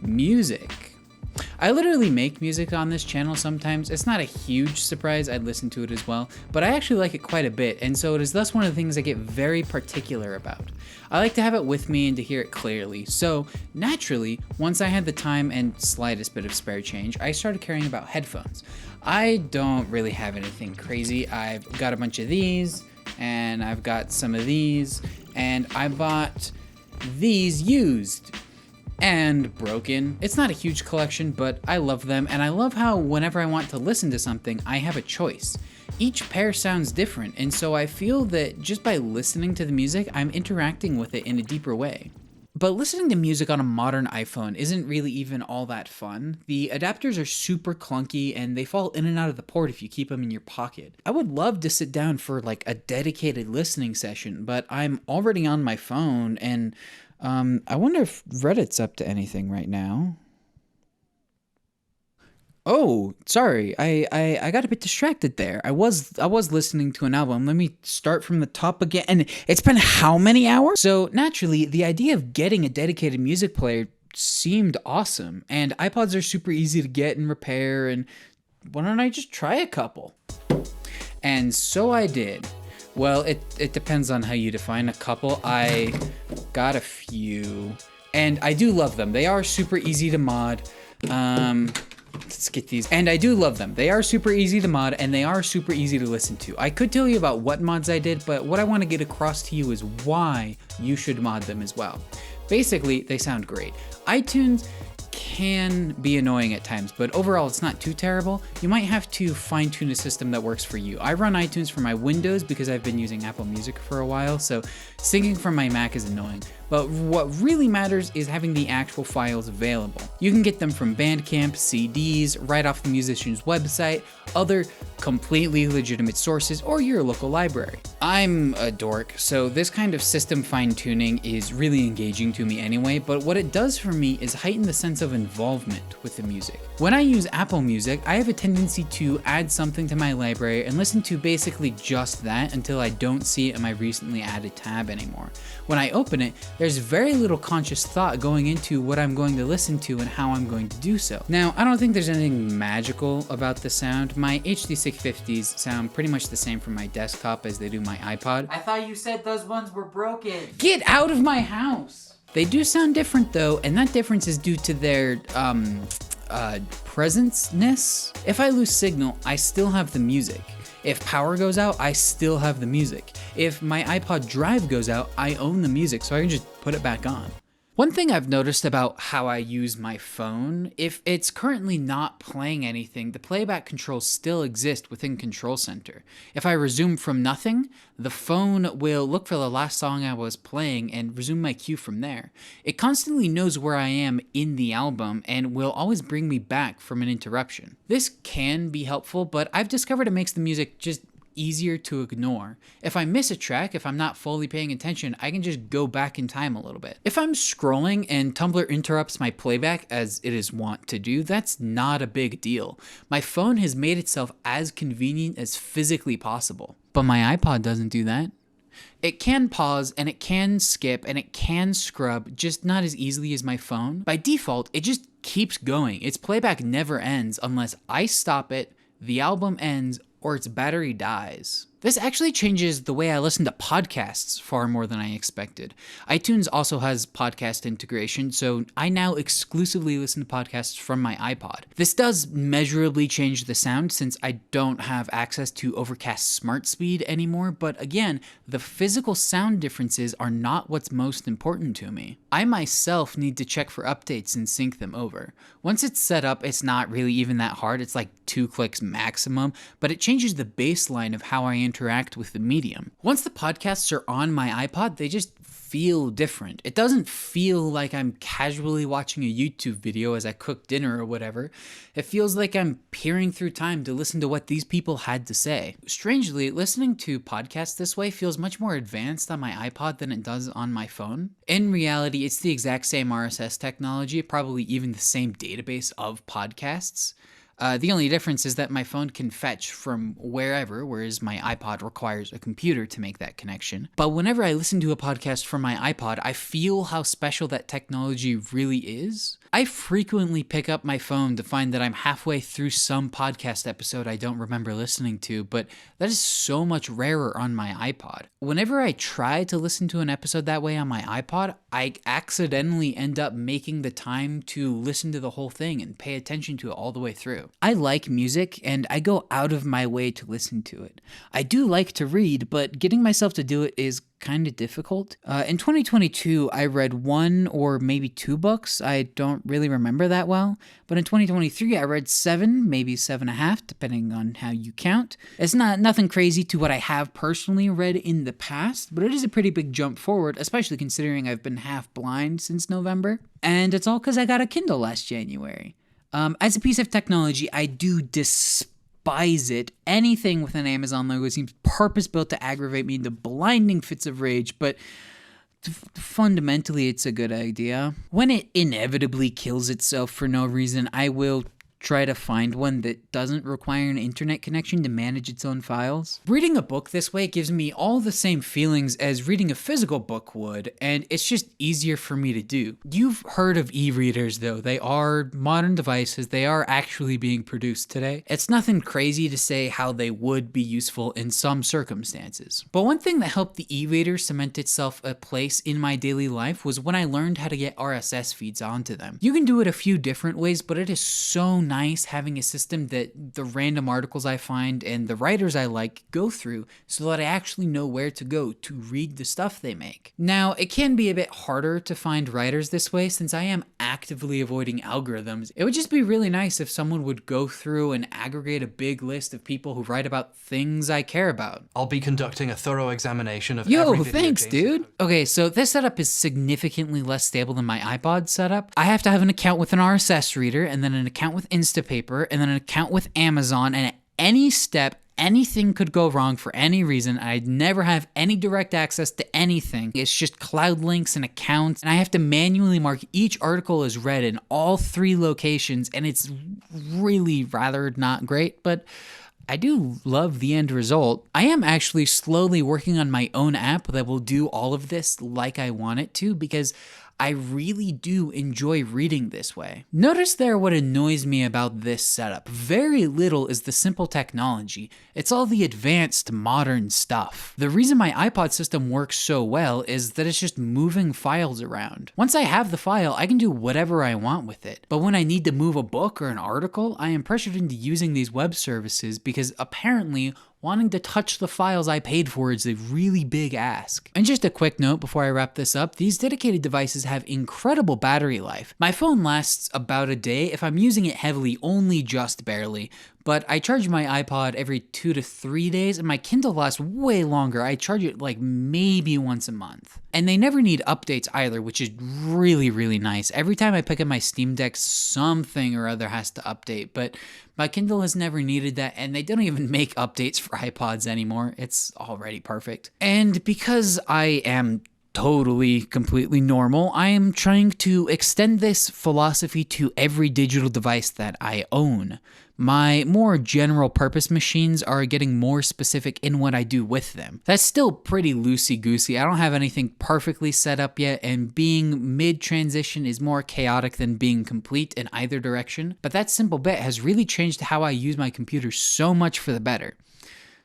music. I literally make music on this channel sometimes. It's not a huge surprise, I'd listen to it as well, but I actually like it quite a bit, and so it is thus one of the things I get very particular about. I like to have it with me and to hear it clearly, so naturally, once I had the time and slightest bit of spare change, I started caring about headphones. I don't really have anything crazy. I've got a bunch of these, and I've got some of these, and I bought these used and broken. It's not a huge collection, but I love them, and I love how whenever I want to listen to something, I have a choice. Each pair sounds different, and so I feel that just by listening to the music, I'm interacting with it in a deeper way. But listening to music on a modern iPhone isn't really even all that fun. The adapters are super clunky and they fall in and out of the port if you keep them in your pocket. I would love to sit down for like a dedicated listening session, but I'm already on my phone and I wonder if Reddit's up to anything right now. Oh, sorry. I got a bit distracted there. I was listening to an album. Let me start from the top again. And it's been how many hours? So naturally, the idea of getting a dedicated music player seemed awesome. And iPods are super easy to get and repair. And why don't I just try a couple? And so I did. Well, it depends on how you define a couple. I got a few, and I do love them. They are super easy to mod. Let's get these. And I do love them. They are super easy to mod, and they are super easy to listen to. I could tell you about what mods I did, but what I want to get across to you is why you should mod them as well. Basically, they sound great. iTunes can be annoying at times, but overall it's not too terrible. You might have to fine tune a system that works for you. I run iTunes for my Windows because I've been using Apple Music for a while, so syncing from my Mac is annoying. But what really matters is having the actual files available. You can get them from Bandcamp, CDs, right off the musician's website, other completely legitimate sources, or your local library. I'm a dork, so this kind of system fine-tuning is really engaging to me anyway, but what it does for me is heighten the sense of involvement with the music. When I use Apple Music, I have a tendency to add something to my library and listen to basically just that until I don't see it in my recently added tab anymore. When I open it, there's very little conscious thought going into what I'm going to listen to and how I'm going to do so. Now, I don't think there's anything magical about the sound. My HD 650s sound pretty much the same from my desktop as they do my iPod. I thought you said those ones were broken. Get out of my house! They do sound different though, and that difference is due to their, presence-ness. If I lose signal, I still have the music. If power goes out, I still have the music. If my iPod drive goes out, I own the music, so I can just put it back on. One thing I've noticed about how I use my phone, if it's currently not playing anything, the playback controls still exist within Control Center. If I resume from nothing, the phone will look for the last song I was playing and resume my cue from there. It constantly knows where I am in the album and will always bring me back from an interruption. This can be helpful, but I've discovered it makes the music just easier to ignore. If I miss a track, if I'm not fully paying attention, I can just go back in time a little bit. If I'm scrolling and Tumblr interrupts my playback, as it is wont to do, that's not a big deal. My phone has made itself as convenient as physically possible. But my iPod doesn't do that. It can pause, and it can skip, and it can scrub, just not as easily as my phone. By default, it just keeps going. Its playback never ends unless I stop it, the album ends, or its battery dies. This actually changes the way I listen to podcasts far more than I expected. iTunes also has podcast integration, so I now exclusively listen to podcasts from my iPod. This does measurably change the sound since I don't have access to Overcast Smart Speed anymore, but again, the physical sound differences are not what's most important to me. I myself need to check for updates and sync them over. Once it's set up, it's not really even that hard. It's like 2 clicks maximum, but it changes the baseline of how I interact with the medium. Once the podcasts are on my iPod, they just feel different. It doesn't feel like I'm casually watching a YouTube video as I cook dinner or whatever. It feels like I'm peering through time to listen to what these people had to say. Strangely, listening to podcasts this way feels much more advanced on my iPod than it does on my phone. In reality, it's the exact same RSS technology, probably even the same database of podcasts. The only difference is that my phone can fetch from wherever, whereas my iPod requires a computer to make that connection. But whenever I listen to a podcast from my iPod, I feel how special that technology really is. I frequently pick up my phone to find that I'm halfway through some podcast episode I don't remember listening to, but that is so much rarer on my iPod. Whenever I try to listen to an episode that way on my iPod, I accidentally end up making the time to listen to the whole thing and pay attention to it all the way through. I like music, and I go out of my way to listen to it. I do like to read, but getting myself to do it is kind of difficult. In 2022, I read 1 or maybe 2 books. I don't really remember that well. But in 2023, I read 7, maybe 7.5, depending on how you count. It's nothing crazy to what I have personally read in the past, but it is a pretty big jump forward, especially considering I've been half blind since November. And it's all because I got a Kindle last January. As a piece of technology, I do despise it. Anything with an Amazon logo seems purpose-built to aggravate me into blinding fits of rage, but fundamentally it's a good idea. When it inevitably kills itself for no reason, I will try to find one that doesn't require an internet connection to manage its own files. Reading a book this way gives me all the same feelings as reading a physical book would, and it's just easier for me to do. You've heard of e-readers though. They are modern devices. They are actually being produced today. It's nothing crazy to say how they would be useful in some circumstances. But one thing that helped the e-reader cement itself a place in my daily life was when I learned how to get RSS feeds onto them. You can do it a few different ways, but it is so nice having a system that the random articles I find and the writers I like go through so that I actually know where to go to read the stuff they make. Now, it can be a bit harder to find writers this way since I am actively avoiding algorithms. It would just be really nice if someone would go through and aggregate a big list of people who write about things I care about. I'll be conducting a thorough examination of every video Thanks, dude. Okay, so this setup is significantly less stable than my iPod setup. I have to have an account with an RSS reader, and then an account with Instapaper, and then an account with Amazon, and at any step, anything could go wrong for any reason. I'd never have any direct access to anything. It's just cloud links and accounts, and I have to manually mark each article as read in all 3 locations, and it's really rather not great, but I do love the end result. I am actually slowly working on my own app that will do all of this like I want it to, because I really do enjoy reading this way. Notice there what annoys me about this setup. Very little is the simple technology. It's all the advanced modern stuff. The reason my iPod system works so well is that it's just moving files around. Once I have the file, I can do whatever I want with it. But when I need to move a book or an article, I am pressured into using these web services because apparently wanting to touch the files I paid for is a really big ask. And just a quick note before I wrap this up, these dedicated devices have incredible battery life. My phone lasts about a day if I'm using it heavily, only just barely. But I charge my iPod every 2 to 3 days, and my Kindle lasts way longer. I charge it like maybe once a month. And they never need updates either, which is really, really nice. Every time I pick up my Steam Deck, something or other has to update, but my Kindle has never needed that, and they don't even make updates for iPods anymore. It's already perfect. And because I am totally, completely normal, I am trying to extend this philosophy to every digital device that I own. My more general purpose machines are getting more specific in what I do with them. That's still pretty loosey-goosey. I don't have anything perfectly set up yet, and being mid-transition is more chaotic than being complete in either direction. But that simple bit has really changed how I use my computer so much for the better.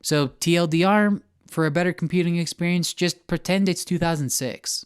So TLDR, for a better computing experience, just pretend it's 2006.